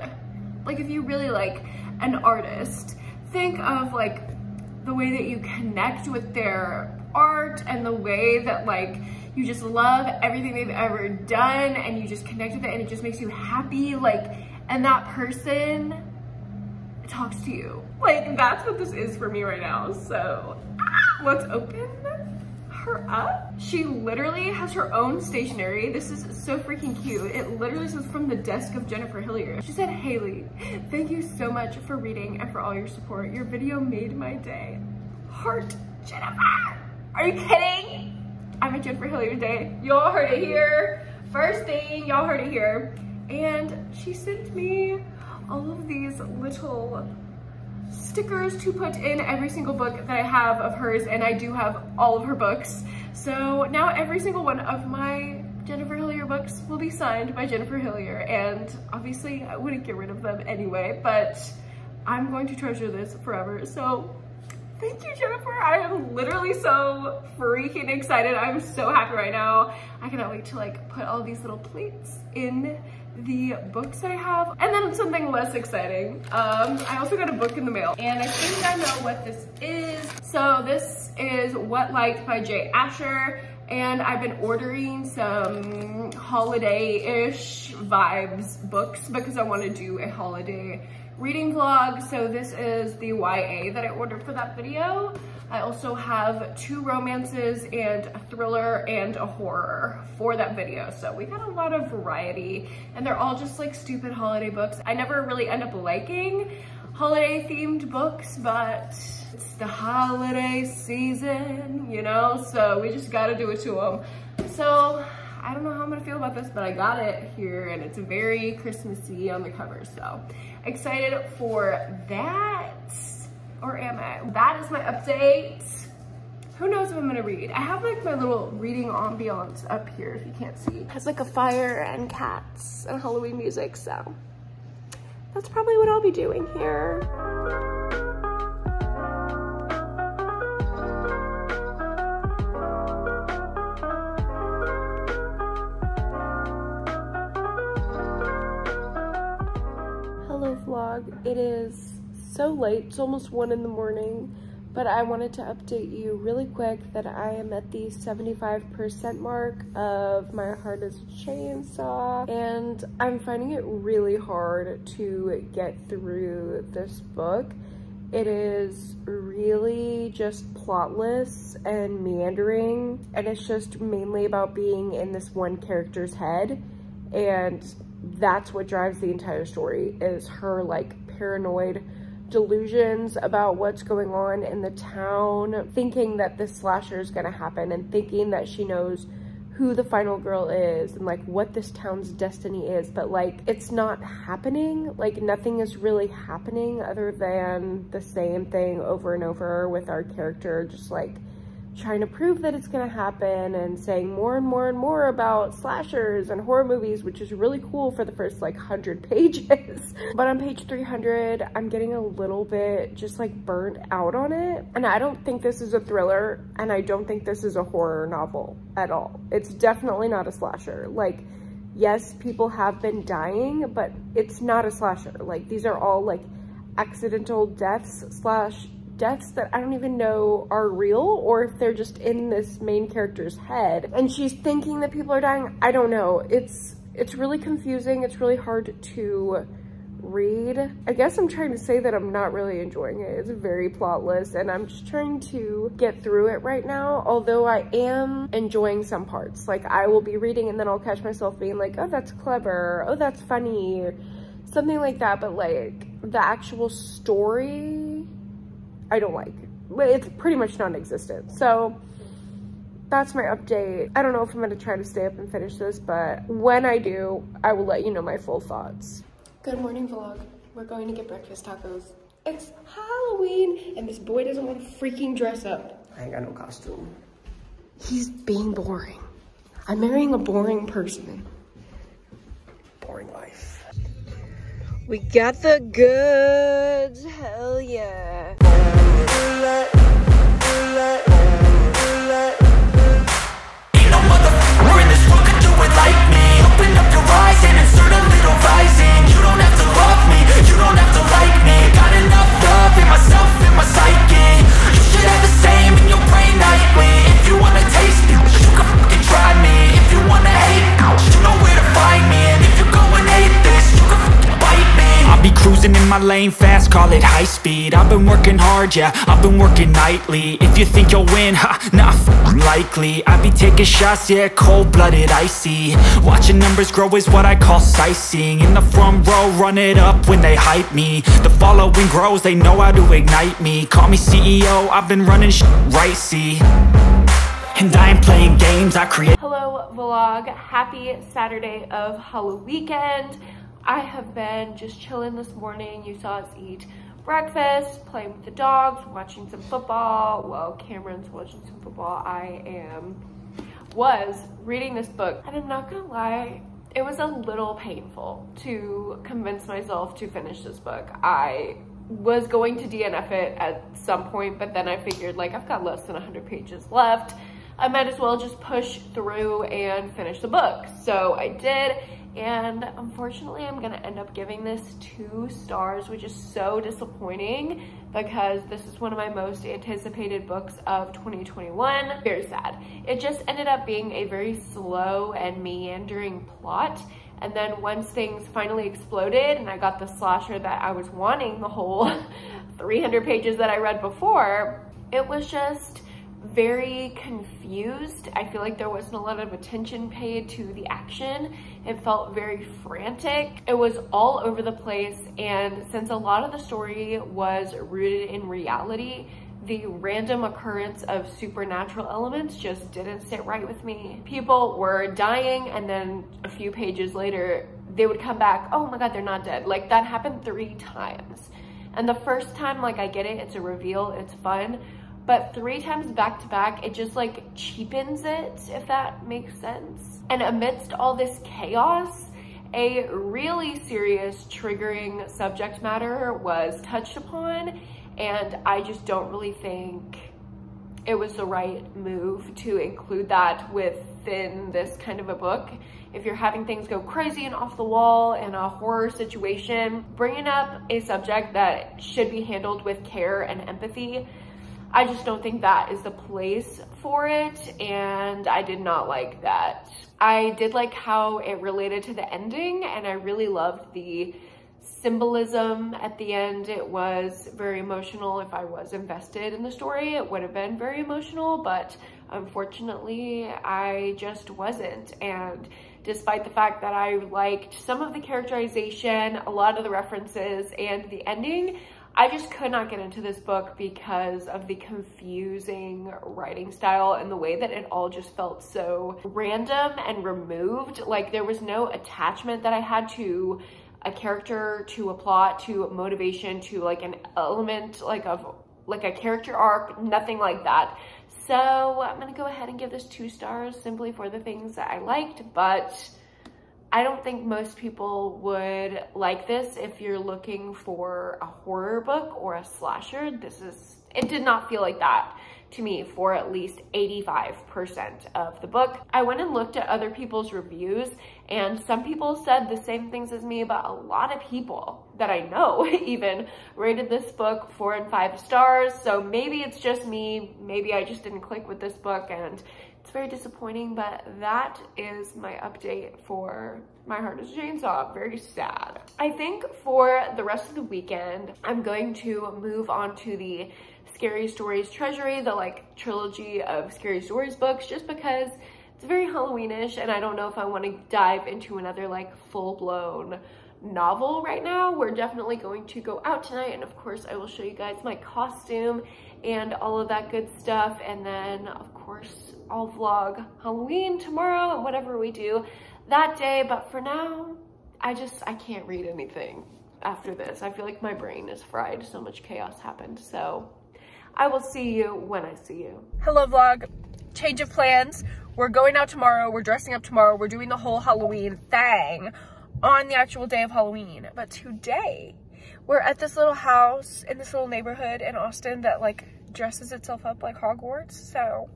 Speaker 4: like, if you really like an artist, think of like the way that you connect with their art and the way that like you just love everything they've ever done and you just connect with it and it just makes you happy, like, and that person talks to you. Like, that's what this is for me right now. So let's open her up. She literally has her own stationery. This is so freaking cute. It literally says from the desk of Jennifer Hilliard. She said, Haley, thank you so much for reading and for all your support. Your video made my day. Heart, Jennifer. Are you kidding? I'm a Jennifer Hilliard day. Y'all heard it here. First thing, y'all heard it here. And she sent me all of these little stickers to put in every single book that I have of hers, and I do have all of her books. So now every single one of my Jennifer Hilliard books will be signed by Jennifer Hilliard, and obviously I wouldn't get rid of them anyway, but I'm going to treasure this forever. So thank you, Jennifer. I am literally so freaking excited. I'm so happy right now. I cannot wait to like put all these little plates in the books that I have. And then something less exciting. I also got a book in the mail, and I think I know what this is. So this is What Light by J. Asher, and I've been ordering some holiday-ish vibes books because I want to do a holiday reading vlog. So this is the YA that I ordered for that video. I also have 2 romances and a thriller and a horror for that video. So we got a lot of variety, and they're all just like stupid holiday books. I never really end up liking holiday themed books, but it's the holiday season, you know? So we just gotta do it to them. So I don't know how I'm gonna feel about this, but I got it here and it's very Christmassy on the cover. So excited for that. Or am I? That is my update. Who knows if I'm gonna read? I have like my little reading ambiance up here if you can't see. It has like a fire and cats and Halloween music, so that's probably what I'll be doing here. Hello vlog, it is
Speaker 6: so late. It's almost 1 in the morning, but I wanted to update you really quick that I am at the 75% mark of My Heart is a Chainsaw, and I'm finding it really hard to get through this book. It is really just plotless and meandering, and it's just mainly about being in this one character's head, and that's what drives the entire story, is her like paranoid delusions about what's going on in the town, thinking that this slasher is gonna happen and thinking that she knows who the final girl is and like what this town's destiny is, but like it's not happening. Like nothing is really happening other than the same thing over and over, with our character just like trying to prove that it's gonna happen and saying more and more and more about slashers and horror movies, which is really cool for the first like 100 pages. But on page 300, I'm getting a little bit just like burnt out on it. And I don't think this is a thriller, and I don't think this is a horror novel at all. It's definitely not a slasher. Like, yes, people have been dying, but it's not a slasher. Like, these are all like accidental deaths slash deaths that I don't even know are real, or if they're just in this main character's head and she's thinking that people are dying. I don't know. It's really confusing. It's really hard to read. I guess I'm trying to say that I'm not really enjoying it. It's very plotless, and I'm just trying to get through it right now, although I am enjoying some parts. Like, I will be reading and then I'll catch myself being like, oh, that's clever, oh, that's funny, or something like that. But like the actual story, I don't like. It's pretty much non-existent. So that's my update. I don't know if I'm gonna try to stay up and finish this, but when I do, I will let you know my full thoughts. Good morning, vlog. We're going to get breakfast tacos. It's Halloween, and this boy doesn't want to freaking dress up.
Speaker 3: I ain't got no costume.
Speaker 6: He's being boring. I'm marrying a boring person.
Speaker 3: Boring life.
Speaker 6: We got the goods, hell yeah.
Speaker 7: Cruising in my lane fast, call it high speed. I've been working hard, yeah, I've been working nightly. If you think you'll win, ha, not likely. I be taking shots, yeah, cold-blooded, icy. Watching numbers grow is what I call sightseeing. In the front row, run it up when they hype me. The following grows, they know how to ignite me. Call me CEO, I've been running right, see. And I ain't playing games, I create.
Speaker 4: Hello vlog, happy Saturday of Halloween weekend. I have been just chilling this morning. You saw us eat breakfast, playing with the dogs, watching some football. Well, Cameron's watching some football. I was reading this book, and I'm not gonna lie, it was a little painful to convince myself to finish this book. I was going to DNF it at some point, but then I figured, like, I've got less than 100 pages left. I might as well just push through and finish the book. So I did. And unfortunately, I'm gonna end up giving this 2 stars, which is so disappointing because this is one of my most anticipated books of 2021. Very sad. It just ended up being a very slow and meandering plot. And then once things finally exploded and I got the slasher that I was wanting the whole 300 pages that I read before, it was just very confused. I feel like there wasn't a lot of attention paid to the action. It felt very frantic. It was all over the place, and since a lot of the story was rooted in reality, the random occurrence of supernatural elements just didn't sit right with me. People were dying, and then a few pages later, they would come back, oh my god, they're not dead. Like, that happened 3 times. And the first time, like, I get it, it's a reveal, it's fun. But 3 times back to back, it just like cheapens it, if that makes sense. And amidst all this chaos, a really serious triggering subject matter was touched upon, and I just don't really think it was the right move to include that within this kind of a book. If you're having things go crazy and off the wall in a horror situation, bringing up a subject that should be handled with care and empathy, I just don't think that is the place for it, and I did not like that. I did like how it related to the ending, and I really loved the symbolism at the end. It was very emotional. If I was invested in the story, it would have been very emotional, but unfortunately, I just wasn't. And despite the fact that I liked some of the characterization, a lot of the references, and the ending, I just could not get into this book because of the confusing writing style and the way that it all just felt so random and removed. Like there was no attachment that I had to a character, to a plot, to motivation, to like an element like of like a character arc, nothing like that. So I'm gonna go ahead and give this 2 stars simply for the things that I liked, but I don't think most people would like this if you're looking for a horror book or a slasher. It did not feel like that to me for at least 85% of the book. I went and looked at other people's reviews, and some people said the same things as me, but a lot of people that I know even rated this book 4 and 5 stars. So maybe it's just me, maybe I just didn't click with this book, and it's very disappointing, but that is my update for My Heart is a Chainsaw. Very sad. I think for the rest of the weekend, I'm going to move on to the Scary Stories Treasury, the like trilogy of Scary Stories books, just because it's very Halloweenish, and I don't know if I want to dive into another like full-blown novel right now. We're definitely going to go out tonight, and of course I will show you guys my costume and all of that good stuff, and then of course I'll vlog Halloween tomorrow and whatever we do that day. But for now, I can't read anything after this. I feel like my brain is fried. So much chaos happened. So I will see you when I see you. Hello vlog, change of plans. We're going out tomorrow. We're dressing up tomorrow. We're doing the whole Halloween thing on the actual day of Halloween. But today we're at this little house in this little neighborhood in Austin that like dresses itself up like Hogwarts. So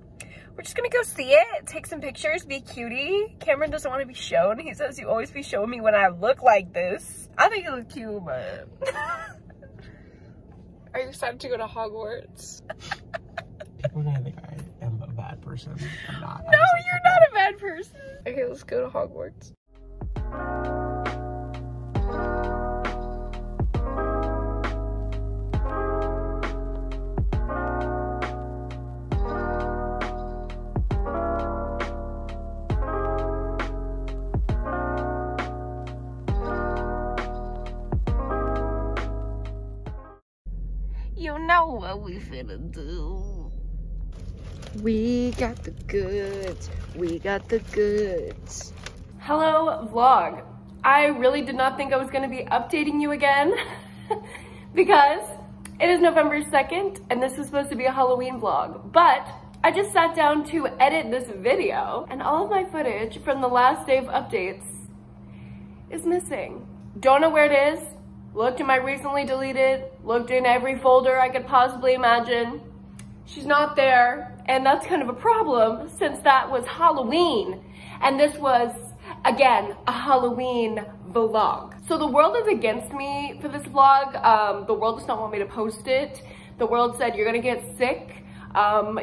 Speaker 4: we're just gonna go see it, take some pictures, be cutie. Cameron doesn't want to be shown. He says you always be showing me when I look like this. I think you look cute, but are you excited to go to Hogwarts?
Speaker 3: People are gonna think I am a bad person. I'm not.
Speaker 4: No, you're not a bad person. Okay, let's go to Hogwarts. You know what we finna do. We got the goods. We got the goods. Hello, vlog. I really did not think I was gonna be updating you again because it is November 2nd and this is supposed to be a Halloween vlog. But I just sat down to edit this video and all of my footage from the last day of updates is missing. Don't know where it is. Looked in my recently deleted, looked in every folder I could possibly imagine. She's not there, and that's kind of a problem since that was Halloween. And this was, again, a Halloween vlog. So the world is against me for this vlog. The world does not want me to post it. The world said, you're gonna get sick.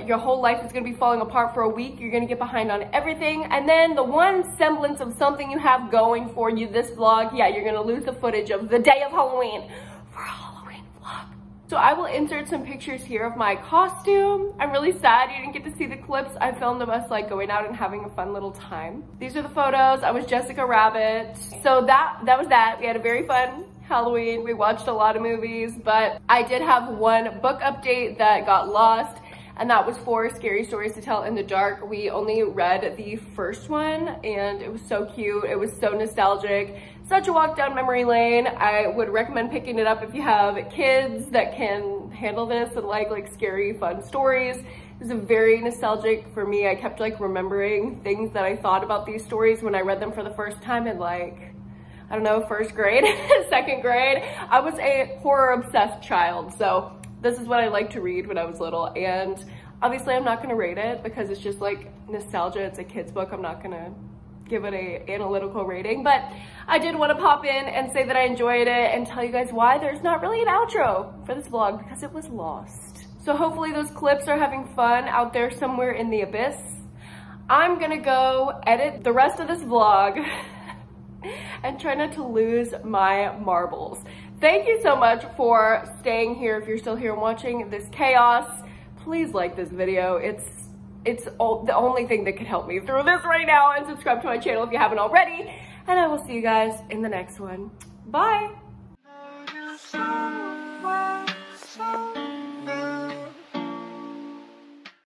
Speaker 4: Your whole life is gonna be falling apart for a week. You're gonna get behind on everything. And then the one semblance of something you have going for you, this vlog, yeah, you're gonna lose the footage of the day of Halloween for a Halloween vlog. So I will insert some pictures here of my costume. I'm really sad you didn't get to see the clips. I filmed of us like going out and having a fun little time. These are the photos. I was Jessica Rabbit. So that was that. We had a very fun Halloween. We watched a lot of movies, but I did have one book update that got lost, and that was for Scary Stories to Tell in the Dark. We only read the first one and it was so cute. It was so nostalgic. Such a walk down memory lane. I would recommend picking it up if you have kids that can handle this and like scary, fun stories. It was very nostalgic for me. I kept like remembering things that I thought about these stories when I read them for the first time in like, I don't know, first grade, second grade. I was a horror obsessed child, so this is what I liked to read when I was little, and Obviously, I'm not gonna rate it because it's just like nostalgia. It's a kid's book. I'm not gonna give it a analytical rating, but I did want to pop in and say that I enjoyed it and tell you guys why there's not really an outro for this vlog, because it was lost. So hopefully those clips are having fun out there somewhere in the abyss. I'm gonna go edit the rest of this vlog and try not to lose my marbles. Thank you so much for staying here. If you're still here and watching this chaos, please like this video. It's the only thing that could help me through this right now, and subscribe to my channel if you haven't already. And I will see you guys in the next one. Bye.